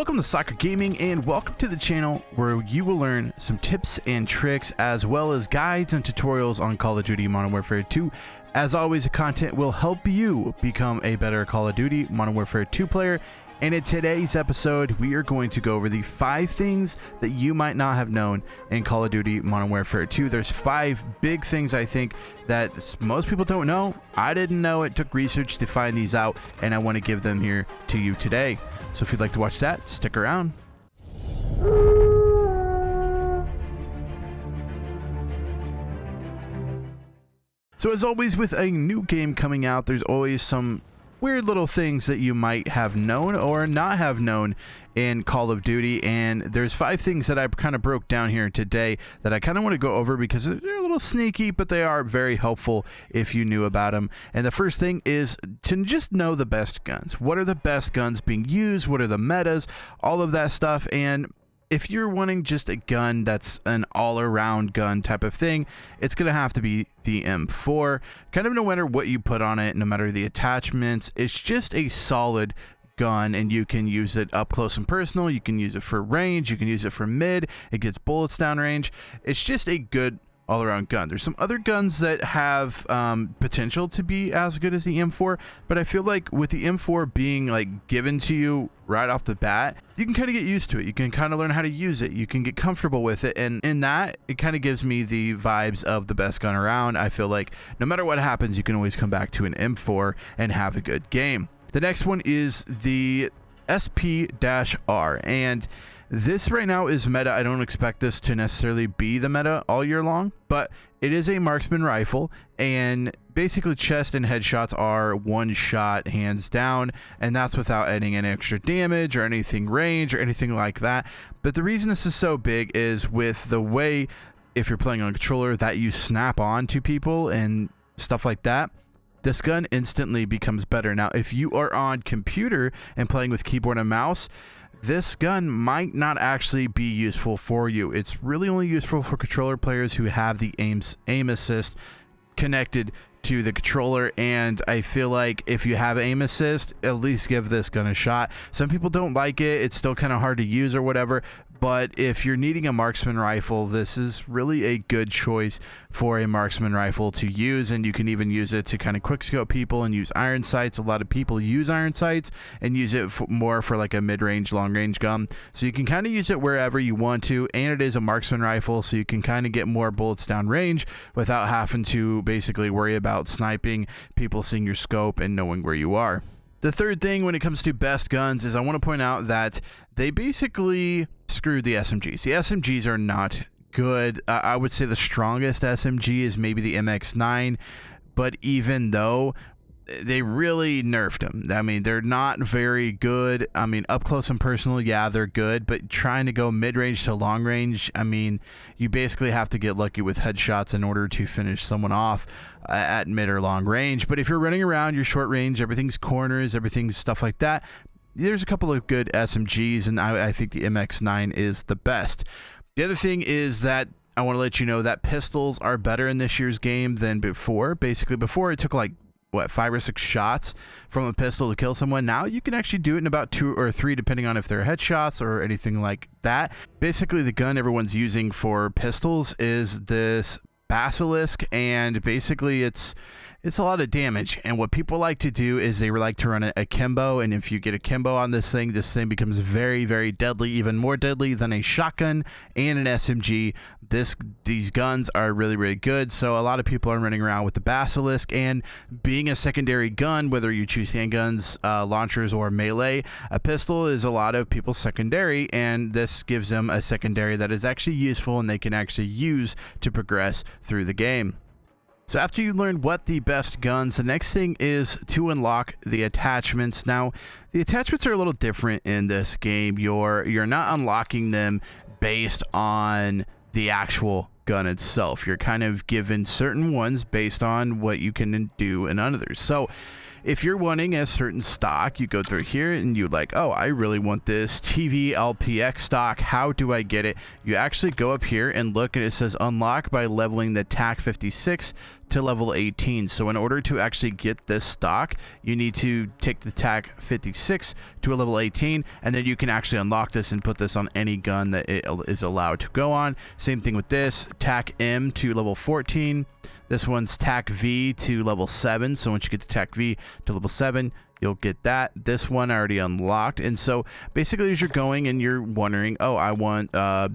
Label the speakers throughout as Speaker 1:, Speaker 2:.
Speaker 1: Welcome to Soccer Gaming, and welcome to the channel where you will learn some tips and tricks as well as guides and tutorials on Call of Duty Modern Warfare 2. As always, the content will help you become a better Call of Duty Modern Warfare 2 player. And in today's episode, we are going to go over the 5 things that you might not have known in Call of Duty Modern Warfare 2. There's 5 big things I think that most people don't know. I didn't know it. Took research to find these out, and I want to give them here to you today. So if you'd like to watch that, stick around. So as always, with a new game coming out, there's always some weird little things that you might have known or not have known in Call of Duty, and there's 5 things that I kind of broke down here today that I kind of want to go over because they're a little sneaky, but they are very helpful if you knew about them. And the first thing is to just know the best guns. What are the best guns being used? What are the metas? All of that stuff. And if you're wanting just a gun that's an all-around gun type of thing, it's going to have to be the M4. Kind of no matter what you put on it, no matter the attachments, it's just a solid gun, and you can use it up close and personal. You can use it for range. You can use it for mid. It gets bullets down range. It's just a good all-around gun. There's some other guns that have potential to be as good as the M4, but I feel like with the M4 being like given to you right off the bat, you can kind of get used to it. You can kind of learn how to use it. You can get comfortable with it, and in that, it kind of gives me the vibes of the best gun around. I feel like no matter what happens, you can always come back to an M4 and have a good game. The next one is the SP-R, and this right now is meta. I don't expect this to necessarily be the meta all year long, but it is a marksman rifle, and basically chest and headshots are one shot hands down, and that's without adding any extra damage or anything range or anything like that. But the reason this is so big is with the way, if you're playing on a controller, that you snap on to people and stuff like that, this gun instantly becomes better. Now, if you are on computer and playing with keyboard and mouse, this gun might not actually be useful for you. It's really only useful for controller players who have the aim assist connected to the controller, and I feel like if you have aim assist, at least give this gun a shot. Some people don't like it. It's still kind of hard to use or whatever, but if you're needing a marksman rifle, this is really a good choice for a marksman rifle to use, and you can even use it to kind of quickscope people and use iron sights. A lot of people use iron sights and use it more for like a mid-range, long-range gun, so you can kind of use it wherever you want to, and it is a marksman rifle, so you can kind of get more bullets down range without having to basically worry about sniping, people seeing your scope and knowing where you are. The third thing when it comes to best guns is I want to point out that they basically screwed the SMGs. The SMGs are not good. I would say the strongest SMG is maybe the MX9, but even though they really nerfed them. I mean, they're not very good. I mean, up close and personal, yeah, they're good, but trying to go mid-range to long-range, I mean, you basically have to get lucky with headshots in order to finish someone off at mid or long range. But if you're running around, you're short range, everything's corners, everything's stuff like that, there's a couple of good SMGs, and I think the MX9 is the best. The other thing is that I want to let you know that pistols are better in this year's game than before. Basically, before it took like 5 or 6 shots from a pistol to kill someone. Now you can actually do it in about 2 or 3, depending on if they're headshots or anything like that. Basically, the gun everyone's using for pistols is this Basilisk, and basically it's a lot of damage, and what people like to do is they like to run a kimbo, and if you get a kimbo on this thing becomes very, very deadly, even more deadly than a shotgun and an SMG. These guns are really, really good, so a lot of people are running around with the Basilisk, and being a secondary gun, whether you choose handguns, launchers, or melee, a pistol is a lot of people's secondary, and this gives them a secondary that is actually useful and they can actually use to progress through the game. So after you learn what the best guns, the next thing is to unlock the attachments. Now, the attachments are a little different in this game. You're not unlocking them based on the actual gun itself. You're kind of given certain ones based on what you can do and others. So if you're wanting a certain stock, you go through here and you like, oh, I really want this TV LPX stock. How do I get it? You actually go up here and look, and it says unlock by leveling the TAC 56 to level 18. So in order to actually get this stock, you need to take the TAC 56 to a level 18, and then you can actually unlock this and put this on any gun that it is allowed to go on. Same thing with this, TAC M to level 14. This one's TAC V to level 7. So once you get the TAC V to level 7, you'll get that. This one I already unlocked. And so basically as you're going and you're wondering, oh, I want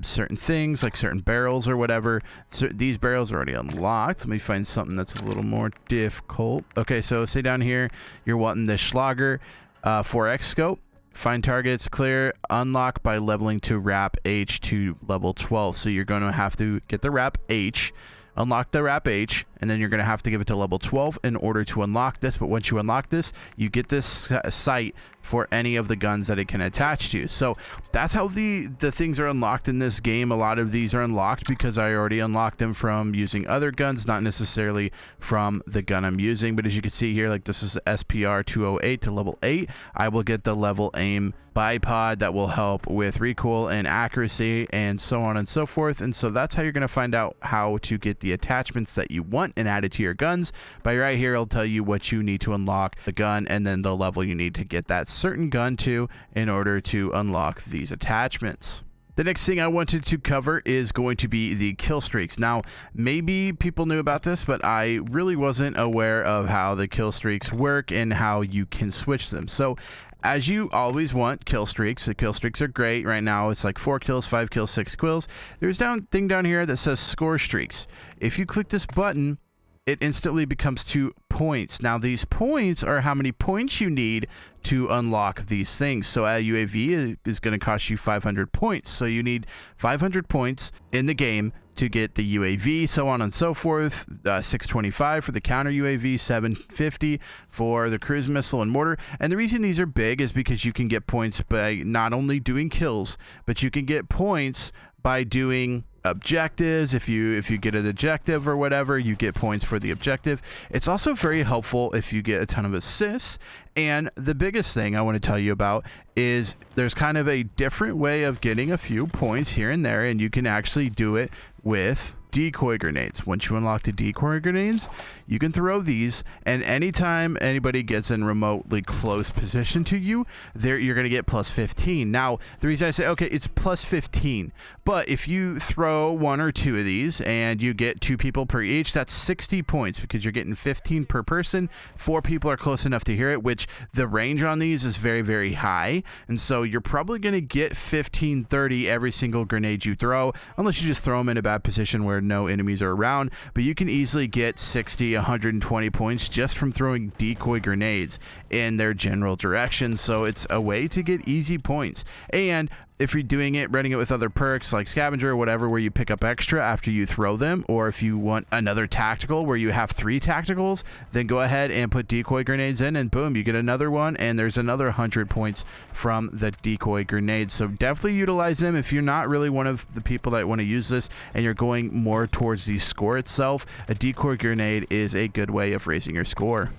Speaker 1: certain things like certain barrels or whatever. So these barrels are already unlocked. Let me find something that's a little more difficult. Okay, so say down here, you're wanting the Schlager 4X scope. Find targets, clear, unlock by leveling to Wrap H to level 12. So you're going to have to get the Wrap H, unlock the Wrap H, and then you're going to have to give it to level 12 in order to unlock this. But once you unlock this, you get this sight for any of the guns that it can attach to. So that's how the things are unlocked in this game. A lot of these are unlocked because I already unlocked them from using other guns, not necessarily from the gun I'm using. But as you can see here, like this is SPR 208 to level 8. I will get the level aim bipod that will help with recoil and accuracy and so on and so forth. And so that's how you're going to find out how to get the attachments that you want and add it to your guns. By right here, it'll tell you what you need to unlock the gun and then the level you need to get that certain gun to in order to unlock these attachments. The next thing I wanted to cover is going to be the kill streaks. Now, maybe people knew about this, but I really wasn't aware of how the kill streaks work and how you can switch them. So as you always want kill streaks, the kill streaks are great. Right now it's like 4 kills, 5 kills, 6 kills. There's a thing down here that says score streaks. If you click this button, it instantly becomes 2 points. Now these points are how many points you need to unlock these things. So a UAV is going to cost you 500 points. So you need 500 points in the game to get the UAV, so on and so forth. 625 for the counter UAV, 750 for the cruise missile and mortar. And the reason these are big is because you can get points by not only doing kills, but you can get points by doing objectives. If you get an objective or whatever, you get points for the objective. It's also very helpful if you get a ton of assists. And the biggest thing I want to tell you about is there's kind of a different way of getting a few points here and there, and you can actually do it with decoy grenades. Once you unlock the decoy grenades, you can throw these, and anytime anybody gets in remotely close position to you, you're going to get plus 15. Now, the reason I say, okay, it's plus 15, but if you throw 1 or 2 of these and you get 2 people per each, that's 60 points because you're getting 15 per person. 4 people are close enough to hear it, which the range on these is very, very high. And so you're probably going to get 15, 30 every single grenade you throw, unless you just throw them in a bad position where no enemies are around. But you can easily get 60, 120 points just from throwing decoy grenades in their general direction. So it's a way to get easy points. And if you're doing it, running it with other perks like scavenger or whatever, where you pick up extra after you throw them, or if you want another tactical where you have 3 tacticals, then go ahead and put decoy grenades in, and boom, you get another one, and there's another 100 points from the decoy grenades. So definitely utilize them if you're not really one of the people that want to use this and you're going more towards the score itself. A decoy grenade is a good way of raising your score.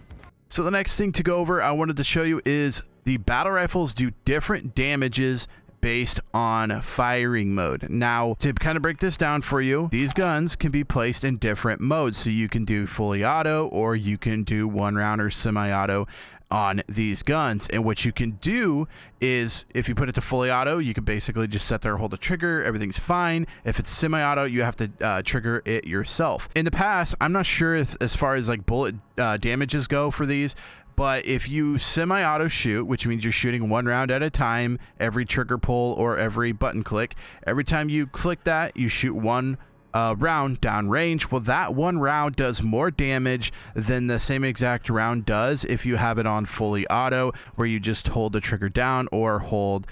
Speaker 1: So the next thing to go over I wanted to show you is the battle rifles do different damages based on firing mode. Now, to kind of break this down for you, these guns can be placed in different modes. So you can do fully auto, or you can do 1 round or semi-auto on these guns. And what you can do is, if you put it to fully auto, you can basically just sit there, hold the trigger, everything's fine. If it's semi-auto, you have to trigger it yourself. In the past, I'm not sure if, as far as like bullet damages go for these, but if you semi-auto shoot, which means you're shooting 1 round at a time, every trigger pull or every button click, every time you click that, you shoot 1 round down range. Well, that 1 round does more damage than the same exact round does if you have it on fully auto, where you just hold the trigger down or hold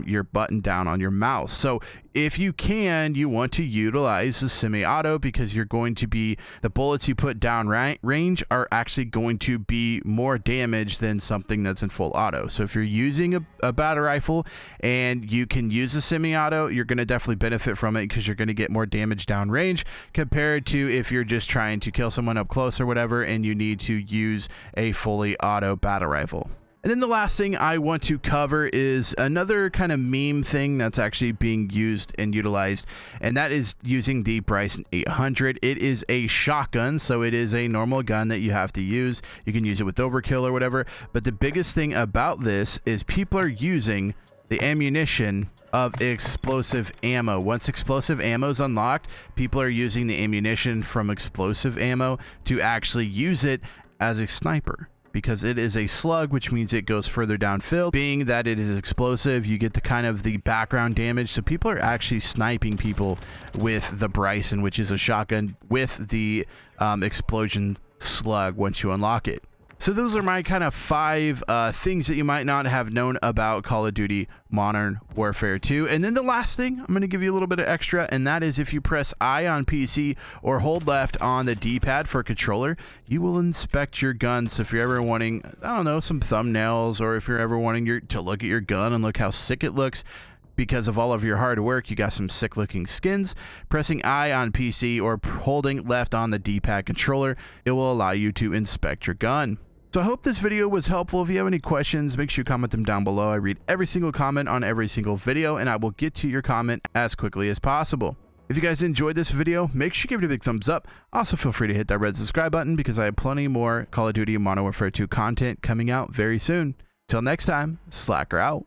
Speaker 1: your button down on your mouse. So if you can, you want to utilize the semi-auto, because you're going to be, the bullets you put down range are actually going to be more damage than something that's in full auto. So if you're using a battle rifle and you can use a semi-auto, you're going to definitely benefit from it, because you're going to get more damage down round range, compared to if you're just trying to kill someone up close or whatever and you need to use a fully auto battle rifle. And then the last thing I want to cover is another kind of meme thing that's actually being used and utilized, and that is using the Bryson 800. It is a shotgun, so it is a normal gun that you have to use. You can use it with overkill or whatever, but the biggest thing about this is people are using the ammunition of explosive ammo. Once explosive ammo is unlocked, people are using the ammunition from explosive ammo to actually use it as a sniper, because it is a slug, which means it goes further downfield. Being that it is explosive, you get the kind of the background damage. So people are actually sniping people with the Bryson, which is a shotgun with the explosion slug once you unlock it. So those are my kind of 5 things that you might not have known about Call of Duty Modern Warfare 2. And then the last thing, I'm going to give you a little bit of extra, and that is if you press I on PC or hold left on the D-pad for controller, you will inspect your gun. So if you're ever wanting, I don't know, some thumbnails, or if you're ever wanting to look at your gun and look how sick it looks, because of all of your hard work, you got some sick looking skins. Pressing I on PC or holding left on the D-pad controller, it will allow you to inspect your gun. So I hope this video was helpful. If you have any questions, make sure you comment them down below. I read every single comment on every single video, and I will get to your comment as quickly as possible. If you guys enjoyed this video, make sure you give it a big thumbs up. Also, feel free to hit that red subscribe button, because I have plenty more Call of Duty Modern Warfare 2 content coming out very soon. Till next time, Slacker out.